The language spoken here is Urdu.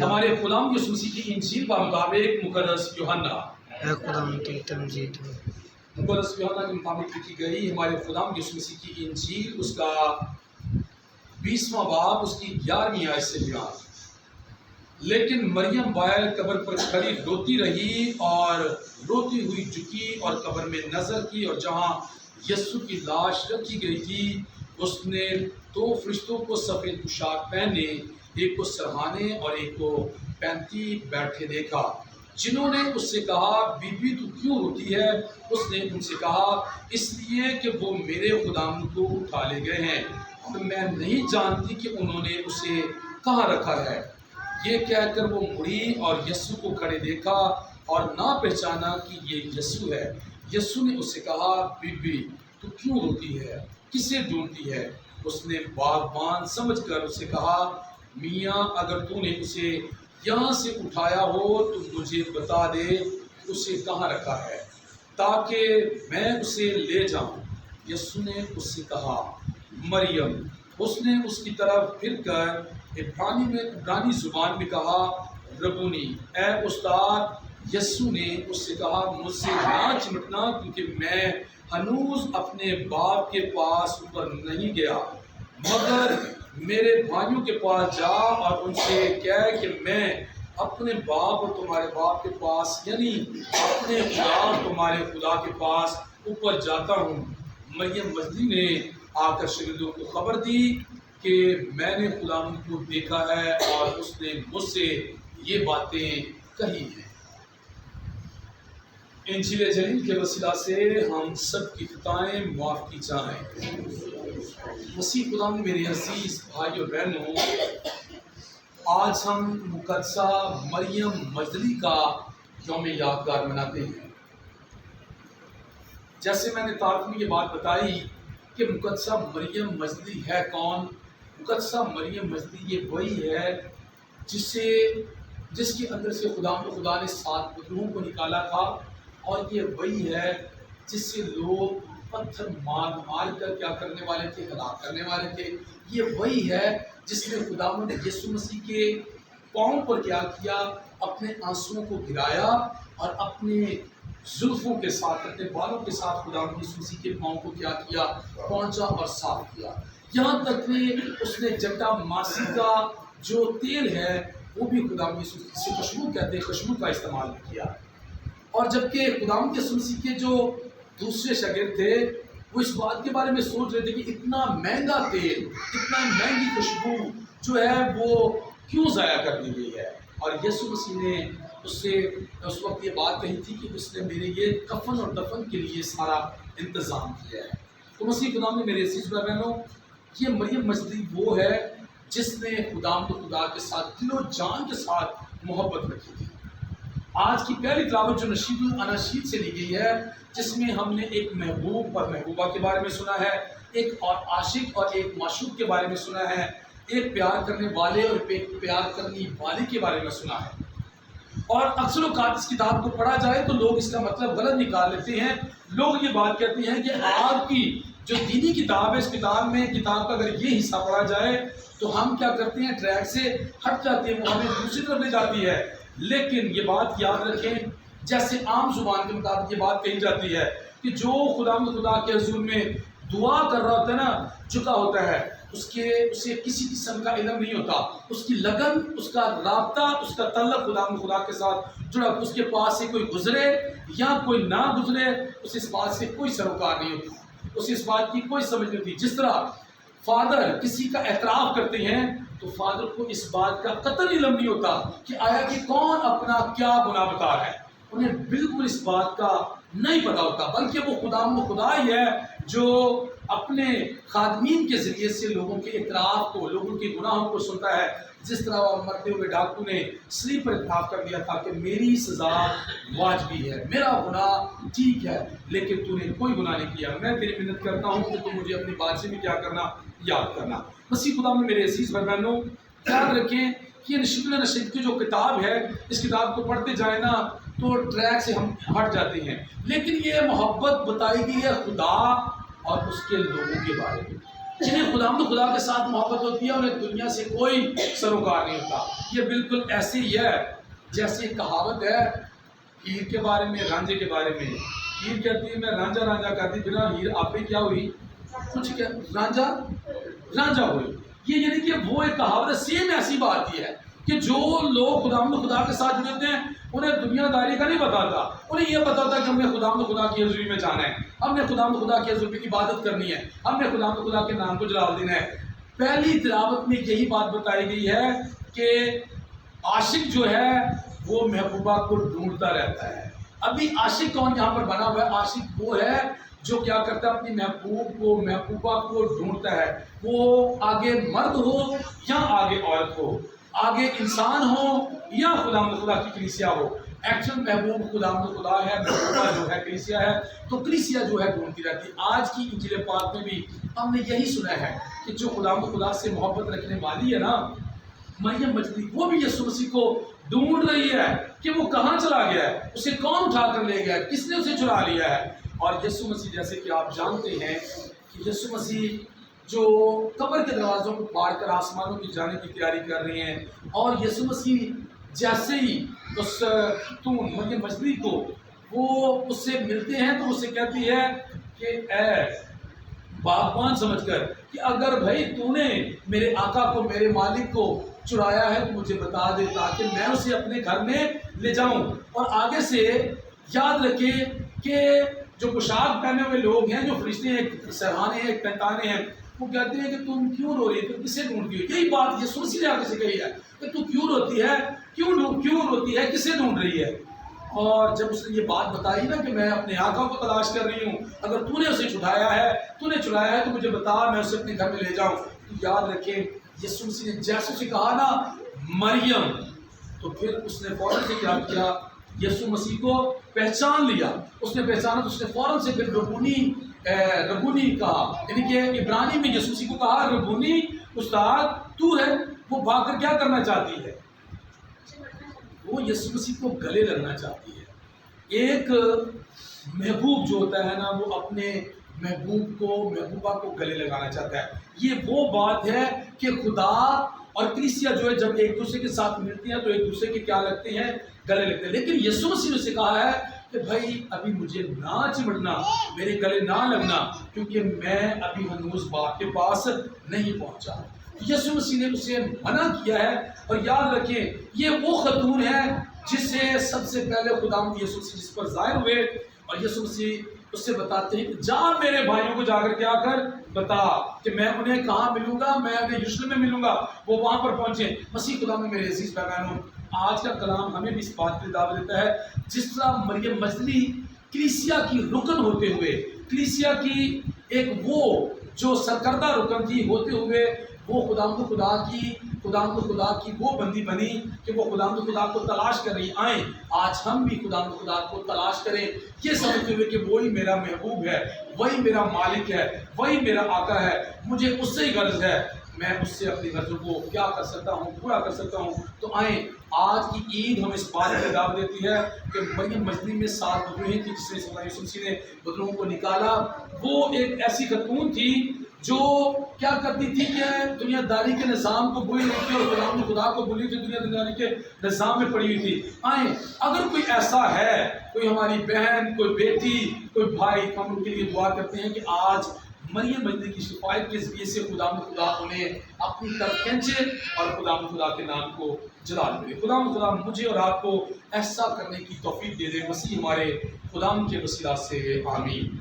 ہمارے غلام یسوع مسیح کی انجیل کا مطابق مقدس یوحنا اے خداوند تیری تمجید ہو۔ مقدس یوحنا کے مطابق لکھی گئی ہمارے غلام یسوع مسیح کی انجیل اس کا 20واں باب اس کی 11ویں آیت سے بیان۔ لیکن مریم بائل قبر پر کھڑی روتی رہی اور روتی ہوئی جھکی اور قبر میں نظر کی، اور جہاں یسوع کی لاش رکھی گئی تھی اس نے 2 فرشتوں کو سفید پوشاک پہنے، ایک کو سرہانے اور ایک کو پینتی بیٹھے دیکھا، جنہوں نے اس سے کہا بی بی تو کیوں روتی ہے؟ اس نے ان سے کہا اس لیے کہ وہ میرے خداوند کو اٹھا لے گئے ہیں اور میں نہیں جانتی کہ انہوں نے اسے کہاں رکھا ہے۔ یہ کہہ کر وہ مڑی اور یسوع کو کھڑے دیکھا اور نہ پہچانا کہ یہ یسوع ہے۔ یسوع نے اس سے کہا بی بی تو کیوں روتی ہے؟ کسے ڈھونڈتی ہے؟ اس نے باغبان سمجھ کر اسے کہا میاں اگر تو نے اسے یہاں سے اٹھایا ہو تو مجھے بتا دے اسے کہاں رکھا ہے تاکہ میں اسے لے جاؤں۔ یسوع نے اس سے کہا مریم۔ اس نے اس کی طرف پھر کر عبرانی زبان میں کہا ربونی، اے استاد۔ یسوع نے اس سے کہا مجھ سے نہ چمٹنا کیونکہ میں ہنوز اپنے باپ کے پاس اوپر نہیں گیا، مگر میرے بھائیوں کے پاس جا اور ان سے کہہ کہ میں اپنے باپ اور تمہارے باپ کے پاس یعنی اپنے خدا اور تمہارے خدا کے پاس اوپر جاتا ہوں۔ مریم مجدلی نے آ کر شاگردوں کو خبر دی کہ میں نے خداوند کو دیکھا ہے اور اس نے مجھ سے یہ باتیں کہی ہیں۔ انجیل جلیل کے وسیلہ سے ہم سب کی خطائیں معاف کی جائیں۔ مسیح خداوند میرے عزیز بھائی اور بہنوں، آج ہم مقدسہ مریم مجدلی کا یوم یادگار مناتے ہیں۔ جیسے میں نے تعارف میں یہ بات بتائی کہ مقدسہ مریم مجدلی ہے کون؟ مقدسہ مریم مجدلی یہ وہی ہے جس کے اندر سے خدا نے 7 بدروہوں کو نکالا تھا، اور یہ وہی ہے جس سے لوگ پتھر مار کر کیا کرنے والے تھے، ہلاک کرنے والے تھے۔ یہ وہی ہے جس نے خداوند یسوع مسیح کے پاؤں پر کیا کیا، اپنے آنسوؤں کو گرایا اور اپنے زلفوں کے ساتھ اپنے بالوں کے ساتھ خداوند یسوع مسیح کے پاؤں کو کیا کیا، پہنچا اور صاف کیا۔ یہاں تک کہ اس نے جٹا ماسی کا جو تیل ہے وہ بھی خداوند یسوع مسیح سے خوشبو کہتے ہیں، خوشبو کا استعمال کیا۔ اور جبکہ خداوند یسوع مسیح کے جو دوسرے شاگرد تھے وہ اس بات کے بارے میں سوچ رہے تھے کہ اتنا مہنگا تیل، اتنا مہنگی خوشبو جو ہے وہ کیوں ضائع کر دی گئی ہے، اور یسوع مسیح نے اس سے اس وقت یہ بات کہی تھی کہ اس نے میرے یہ کفن اور دفن کے لیے سارا انتظام کیا ہے۔ تو مسیح خدا میں میرے عزیز بھائی بہنوں، یہ مریم مجدلی وہ ہے جس نے خدا کے ساتھ دل و جان کے ساتھ محبت رکھی تھی۔ آج کی پہلی تلاوت جو نشید الاناشید سے لی گئی ہے، جس میں ہم نے ایک محبوب اور محبوبہ کے بارے میں سنا ہے، ایک اور عاشق اور ایک معشوق کے بارے میں سنا ہے، ایک پیار کرنے والے اور ایک پیار کرنے والی کے بارے میں سنا ہے۔ اور اکثر اوقات اس کتاب کو پڑھا جائے تو لوگ اس کا مطلب غلط نکال لیتے ہیں۔ لوگ یہ بات کہتے ہیں کہ آپ کی جو دینی کتاب ہے، اس کتاب کا اگر یہ حصہ پڑھا جائے تو ہم کیا کرتے ہیں، ٹریک سے ہٹ جاتے ہیں، وہ ہمیں دوسری طرف لے جاتی ہے۔ لیکن یہ بات یاد رکھیں، جیسے عام زبان کے مطابق یہ بات کہی جاتی ہے کہ جو خدا کے حضور میں دعا کر رہا ہوتا ہے نا، جھکا ہوتا ہے، اسے کسی قسم کا علم نہیں ہوتا، اس کی لگن، اس کا رابطہ، اس کا تعلق خدا کے ساتھ جڑا، اس کے پاس سے کوئی گزرے یا کوئی نہ گزرے، اس بات سے کوئی سروکار نہیں ہوتا، اس بات کی کوئی سمجھ نہیں ہوتی۔ جس طرح فادر کسی کا اعتراف کرتے ہیں تو فادر کو اس بات کا قطعی علم نہیں ہوتا کہ آیا کہ کون اپنا کیا گناہ بتا ہے، انہیں بالکل اس بات کا نہیں پتا ہوتا، بلکہ وہ خدا ہی ہے جو اپنے خادمین کے ذریعے سے لوگوں کے اعتراف کو، لوگوں کے گناہوں کو سنتا ہے۔ جس طرح وہ مرتے ہوئے ڈاکو نے صلیب پر اعتراف کر دیا تھا کہ میری سزا واجبی ہے، میرا گناہ ٹھیک ہے، لیکن تو نے کوئی گناہ نہیں کیا، میں تیری منت کرتا ہوں کہ تو مجھے اپنی بات سے بھی کیا کرنا، یاد کرنا۔ مسیح خدا میں میرے عزیز بھائی بہنوں، یاد رکھیں کہ یہ نشید الاناشید کی جو کتاب ہے، اس کتاب کو پڑھتے جائیں نا تو ٹریک سے ہم ہٹ جاتے ہیں، لیکن یہ محبت بتائی گئی ہے خدا اور اس کے لوگوں کے بارے میں، جنہیں خدا کے ساتھ محبت ہوتی ہے، انہیں دنیا سے کوئی سروکار نہیں ہوتا۔ یہ بالکل ایسی ہی ہے جیسی ایک کہاوت ہے ہیر کے بارے میں، رانجھے کے بارے میں. ہیر کہتی ہے میں رانجھا رانجھا کرتی، بنا ہیر آپ پہ کیا ہوئی؟ کچھ کیا رانجھا رانجھا ہوئی. یہ یعنی کہ وہ ایک کہاوت ہے، سیم ایسی بات ہی ہے کہ جو لوگ خدا کے ساتھ جڑے ہوتے ہیں انہیں دنیا داری کا نہیں بتاتا، انہیں یہ بتاتا کہ ہم نے خدا کی حضوری میں جانا ہے، ہم نے خدا کی حضوری کی عبادت کرنی ہے، ہم نے خدا کے نام کو جلال دینا ہے. پہلی تلاوت میں یہی بات بتائی گئی ہے کہ عاشق جو ہے وہ محبوبہ کو ڈھونڈتا رہتا ہے. ابھی عاشق کون یہاں پر بنا ہوا ہے؟ عاشق وہ ہے جو کیا کرتا ہے، اپنی محبوبہ کو ڈھونڈتا ہے. وہ آگے مرد ہو یا آگے عورت ہو، آگے انسان ہو یا خدا کی کلیسیا ہو. ایکچوئل محبوب خدا ہے، محبوبہ جو ہے کلیسیا ہے. تو کلیسیا جو ہے ڈھونڈتی رہتی ہے. آج کی انجیل پاک میں بھی ہم نے یہی سنا ہے کہ جو خدا سے محبت رکھنے والی ہے نا مریم مجدلی، وہ بھی یسوع مسیح کو ڈھونڈ رہی ہے کہ وہ کہاں چلا گیا ہے، اسے کون اٹھا کر لے گیا، کس نے اسے چرا لیا ہے. اور یسوع مسیح جیسے کہ آپ جانتے ہیں کہ یسوع مسیح جو قبر کے دروازوں کو پار کر آسمانوں کی جانے کی تیاری کر رہے ہیں، اور یسوع مسیح جیسے ہی اس خاتون مریم مجدلی کو وہ اس سے ملتے ہیں تو اسے کہتی ہے کہ اے باغبان سمجھ کر کہ اگر بھائی تو نے میرے آقا کو، میرے مالک کو چرایا ہے تو مجھے بتا دے تاکہ میں اسے اپنے گھر میں لے جاؤں. اور آگے سے یاد رکھے کہ جو پوشاک پہنے ہوئے لوگ ہیں، جو فرشتے ہیں، سرہانے ہیں، پینتانے ہیں، وہ کہتے ہیں کہ تم کیوں رو رہی ہے، تم کسے ڈھونڈتی ہو؟ یہی بات یسوع مسیح نے آگے سے کہی ہے کہ تو کیوں روتی ہے، کیوں روتی ہے، کسے ڈھونڈ رہی ہے. اور جب اس نے یہ بات بتائی نا کہ میں اپنے آقا کو تلاش کر رہی ہوں، اگر تو نے اسے چڑھایا ہے تو مجھے بتا، میں اسے اپنے گھر میں لے جاؤں. تو یاد رکھیں یسوع مسیح نے جیسے اسے کہا نا مریم، تو پھر اس نے فوراً سے کیا کیا، یسوع مسیح کو پہچان لیا. اس نے پہچانا تو اس نے فوراً سے پھر ربونی کہا، یعنی کہ عبرانی میں یسوع مسیح کو کہا ربونی، استاد تو ہے. وہ بھاگ کر کیا کرنا چاہتی ہے؟ وہ یسوع مسیح کو گلے لگنا چاہتی ہے. ایک محبوب جو ہوتا ہے نا وہ اپنے محبوبہ کو گلے لگانا چاہتا ہے. یہ وہ بات ہے کہ خدا اور کلیسیا جو ہے جب ایک دوسرے کے ساتھ ملتی ہیں تو ایک دوسرے کے کیا لگتے ہیں؟ گلے لگتے ہیں. لیکن یسوع مسیح نے اسے کہا ہے کہ بھائی ابھی مجھے نہ چمٹنا، میرے گلے نہ لگنا، کیونکہ میں ابھی ہنوز باپ کے پاس نہیں پہنچا. یسوع مسیح نے اسے منع کیا ہے. اور یاد رکھیں یہ وہ خاتون ہے جس سے سب سے پہلے خداوند یسوع مسیح جس پر ظاہر ہوئے، اور یسوع مسیح اس سے بتاتے ہیں کہ جا میرے بھائیوں کو جا کر کیا کر بتا کہ میں انہیں کہاں ملوں گا، میں انہیں یروشلم میں ملوں گا. وہ وہاں پر پہنچے. مسیح خدا میں میرے عزیز بہنوں، آج کا کلام ہمیں بھی اس بات کی دعوت دیتا ہے جس طرح مریم مجدلی کلیسیا کی رکن ہوتے ہوئے، کلیسیا کی ایک وہ جو سرکردہ رکن تھی ہوتے ہوئے، وہ خدا کی وہ بندی بنی کہ وہ خدا کو تلاش کر رہی. آئیں آج ہم بھی خدا کو تلاش کریں، یہ سمجھتے ہوئے کہ وہی میرا محبوب ہے، وہی میرا مالک ہے، وہی میرا آقا ہے، مجھے اس سے ہی غرض ہے، میں اس سے اپنی غرضوں کو کیا کر سکتا ہوں، پورا کر سکتا ہوں. تو آئیں آج کی عید ہم اس بات کی دعوت دیتی ہے کہ مریم مجدلی میں 7 بدروہیں تھی جس میں یسوع مسیح نے بدروہوں کو نکالا. وہ ایک ایسی خاتون تھی جو کیا کرتی تھی کہ دنیا داری کے نظام کو بھولی رہی تھی اور خدا کو بھولی تھی، دنیا داری کے نظام میں پڑی ہوئی تھی. آئیں اگر کوئی ایسا ہے، کوئی ہماری بہن، کوئی بیٹی، کوئی بھائی، ہم ان کے لیے دعا کرتے ہیں کہ آج مریم مجدلی کی شفاعت کے ذریعے سے خدا انہیں اپنی طرف کھینچے اور خدا کے نام کو جلال دے. خدا مجھے اور آپ کو ایسا کرنے کی توفیق دے دے. مسیح ہمارے خدا کے وسیلہ سے آمین.